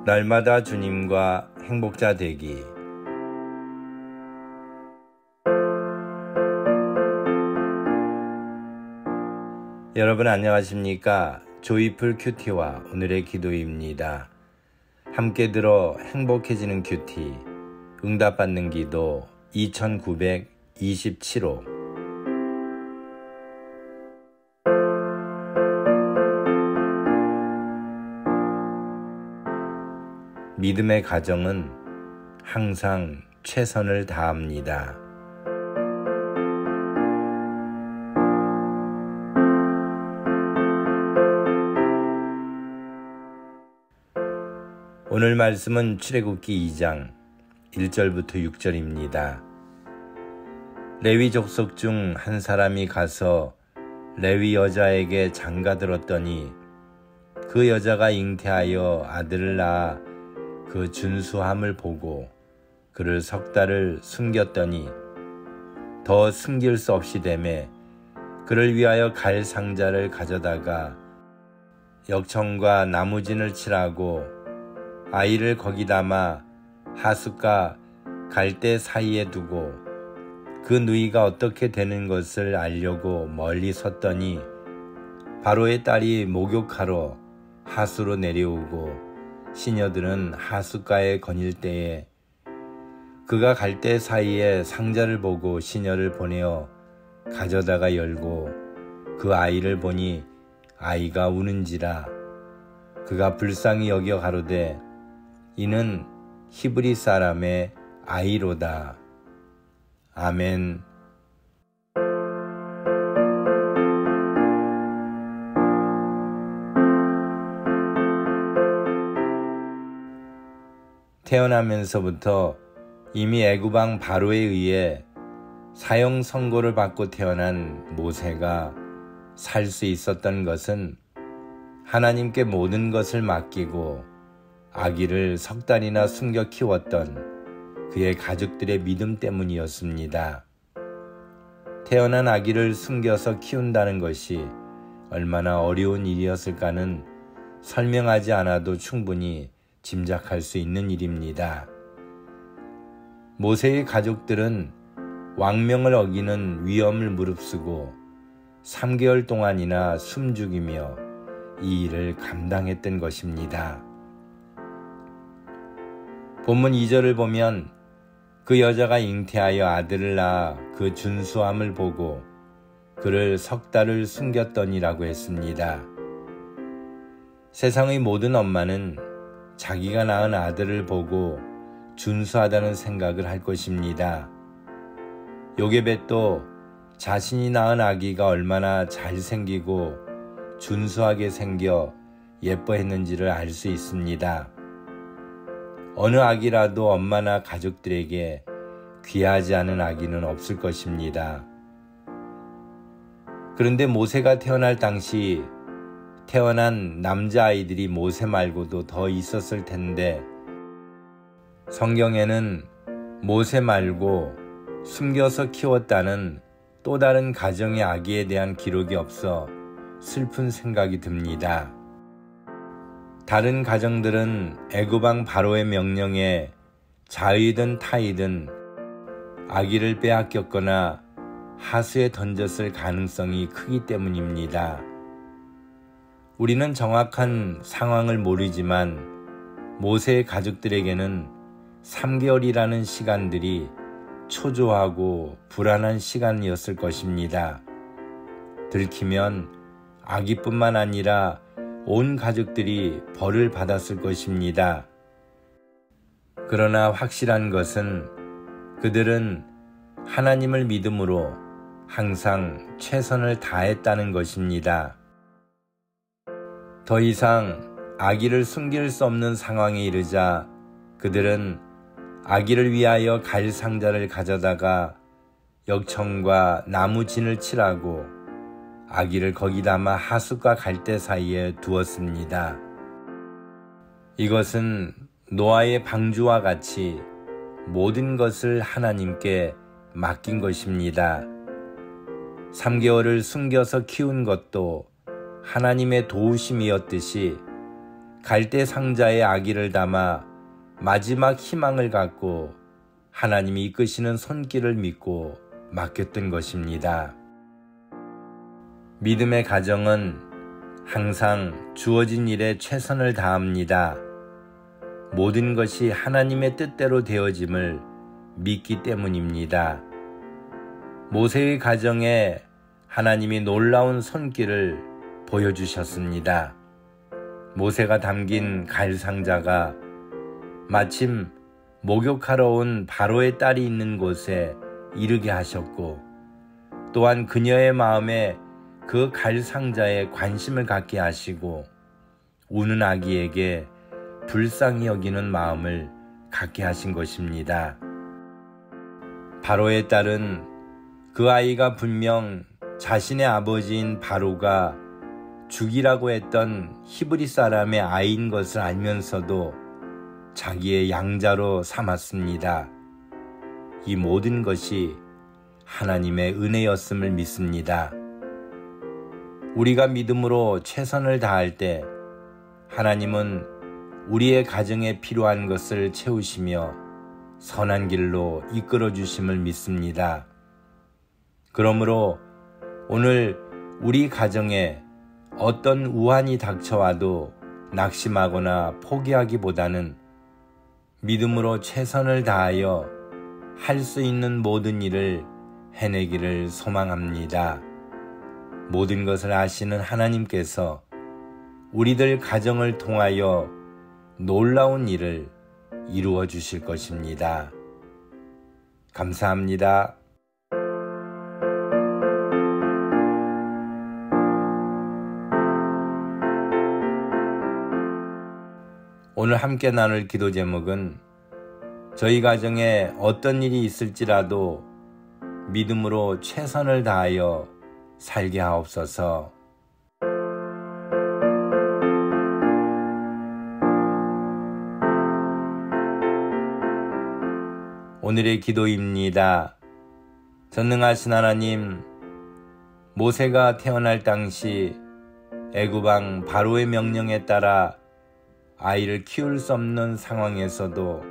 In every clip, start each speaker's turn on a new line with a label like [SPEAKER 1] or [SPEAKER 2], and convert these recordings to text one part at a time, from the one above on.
[SPEAKER 1] 날마다 주님과 행복자 되기. 여러분 안녕하십니까? 조이풀 큐티와 오늘의 기도입니다. 함께 들어 행복해지는 큐티, 응답받는 기도 2927호. 믿음의 가정은 항상 최선을 다합니다. 오늘 말씀은 출애굽기 2장 1절부터 6절입니다. 레위 족속 중 한 사람이 가서 레위 여자에게 장가들었더니 그 여자가 잉태하여 아들을 낳아 그 준수함을 보고 그를 3달을 숨겼더니 더 숨길 수 없이 되매 그를 위하여 갈 상자를 가져다가 역청과 나무진을 칠하고 아이를 거기 담아 하숫과 갈대 사이에 두고 그 누이가 어떻게 되는 것을 알려고 멀리 섰더니 바로의 딸이 목욕하러 하수로 내려오고 시녀들은 하숫가에 거닐 때에 그가 갈대 사이에 상자를 보고 시녀를 보내어 가져다가 열고 그 아이를 보니 아이가 우는지라 그가 불쌍히 여겨 가로되 이는 히브리 사람의 아이로다. 아멘. 태어나면서부터 이미 애굽 왕 바로에 의해 사형 선고를 받고 태어난 모세가 살 수 있었던 것은 하나님께 모든 것을 맡기고 아기를 3달이나 숨겨 키웠던 그의 가족들의 믿음 때문이었습니다. 태어난 아기를 숨겨서 키운다는 것이 얼마나 어려운 일이었을까는 설명하지 않아도 충분히 짐작할 수 있는 일입니다. 모세의 가족들은 왕명을 어기는 위험을 무릅쓰고 3개월 동안이나 숨죽이며 이 일을 감당했던 것입니다. 본문 2절을 보면 그 여자가 잉태하여 아들을 낳아 그 준수함을 보고 그를 3달을 숨겼더니라고 했습니다. 세상의 모든 엄마는 자기가 낳은 아들을 보고 준수하다는 생각을 할 것입니다. 요게벳도 자신이 낳은 아기가 얼마나 잘생기고 준수하게 생겨 예뻐했는지를 알 수 있습니다. 어느 아기라도 엄마나 가족들에게 귀하지 않은 아기는 없을 것입니다. 그런데 모세가 태어날 당시 태어난 남자아이들이 모세 말고도 더 있었을 텐데 성경에는 모세 말고 숨겨서 키웠다는 또 다른 가정의 아기에 대한 기록이 없어 슬픈 생각이 듭니다. 다른 가정들은 애굽 왕 바로의 명령에 자의든 타의든 아기를 빼앗겼거나 하수에 던졌을 가능성이 크기 때문입니다. 우리는 정확한 상황을 모르지만 모세의 가족들에게는 3개월이라는 시간들이 초조하고 불안한 시간이었을 것입니다. 들키면 아기뿐만 아니라 온 가족들이 벌을 받았을 것입니다. 그러나 확실한 것은 그들은 하나님을 믿음으로 항상 최선을 다했다는 것입니다. 더 이상 아기를 숨길 수 없는 상황에 이르자 그들은 아기를 위하여 갈 상자를 가져다가 역청과 나무진을 칠하고 아기를 거기 담아 하숫과 갈대 사이에 두었습니다. 이것은 노아의 방주와 같이 모든 것을 하나님께 맡긴 것입니다. 3개월을 숨겨서 키운 것도 하나님의 도우심이었듯이 갈대 상자에 아기를 담아 마지막 희망을 갖고 하나님이 이끄시는 손길을 믿고 맡겼던 것입니다. 믿음의 가정은 항상 주어진 일에 최선을 다합니다. 모든 것이 하나님의 뜻대로 되어짐을 믿기 때문입니다. 모세의 가정에 하나님이 놀라운 손길을 보여주셨습니다. 모세가 담긴 갈상자가 마침 목욕하러 온 바로의 딸이 있는 곳에 이르게 하셨고, 또한 그녀의 마음에 그 갈상자에 관심을 갖게 하시고 우는 아기에게 불쌍히 여기는 마음을 갖게 하신 것입니다. 바로의 딸은 그 아이가 분명 자신의 아버지인 바로가 죽이라고 했던 히브리 사람의 아이인 것을 알면서도 자기의 양자로 삼았습니다. 이 모든 것이 하나님의 은혜였음을 믿습니다. 우리가 믿음으로 최선을 다할 때 하나님은 우리의 가정에 필요한 것을 채우시며 선한 길로 이끌어 주심을 믿습니다. 그러므로 오늘 우리 가정에 어떤 우환이 닥쳐와도 낙심하거나 포기하기보다는 믿음으로 최선을 다하여 할 수 있는 모든 일을 해내기를 소망합니다. 모든 것을 아시는 하나님께서 우리들 가정을 통하여 놀라운 일을 이루어 주실 것입니다. 감사합니다. 오늘 함께 나눌 기도 제목은 저희 가정에 어떤 일이 있을지라도 믿음으로 최선을 다하여 살게 하옵소서. 오늘의 기도입니다. 전능하신 하나님, 모세가 태어날 당시 애굽 왕 바로의 명령에 따라 아이를 키울 수 없는 상황에서도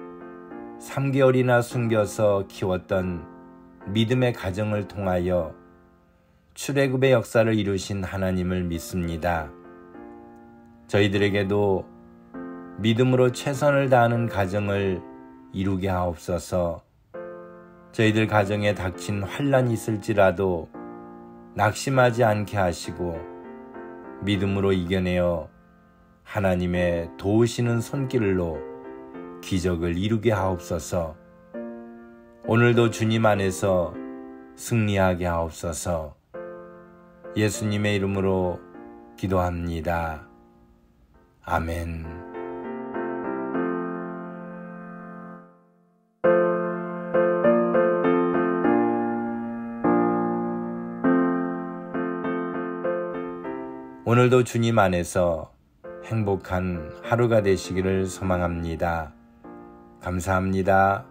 [SPEAKER 1] 3개월이나 숨겨서 키웠던 믿음의 가정을 통하여 출애굽의 역사를 이루신 하나님을 믿습니다. 저희들에게도 믿음으로 최선을 다하는 가정을 이루게 하옵소서. 저희들 가정에 닥친 환난이 있을지라도 낙심하지 않게 하시고 믿음으로 이겨내어 하나님의 도우시는 손길로 기적을 이루게 하옵소서. 오늘도 주님 안에서 승리하게 하옵소서. 예수님의 이름으로 기도합니다. 아멘. 오늘도 주님 안에서 행복한 하루가 되시기를 소망합니다. 감사합니다.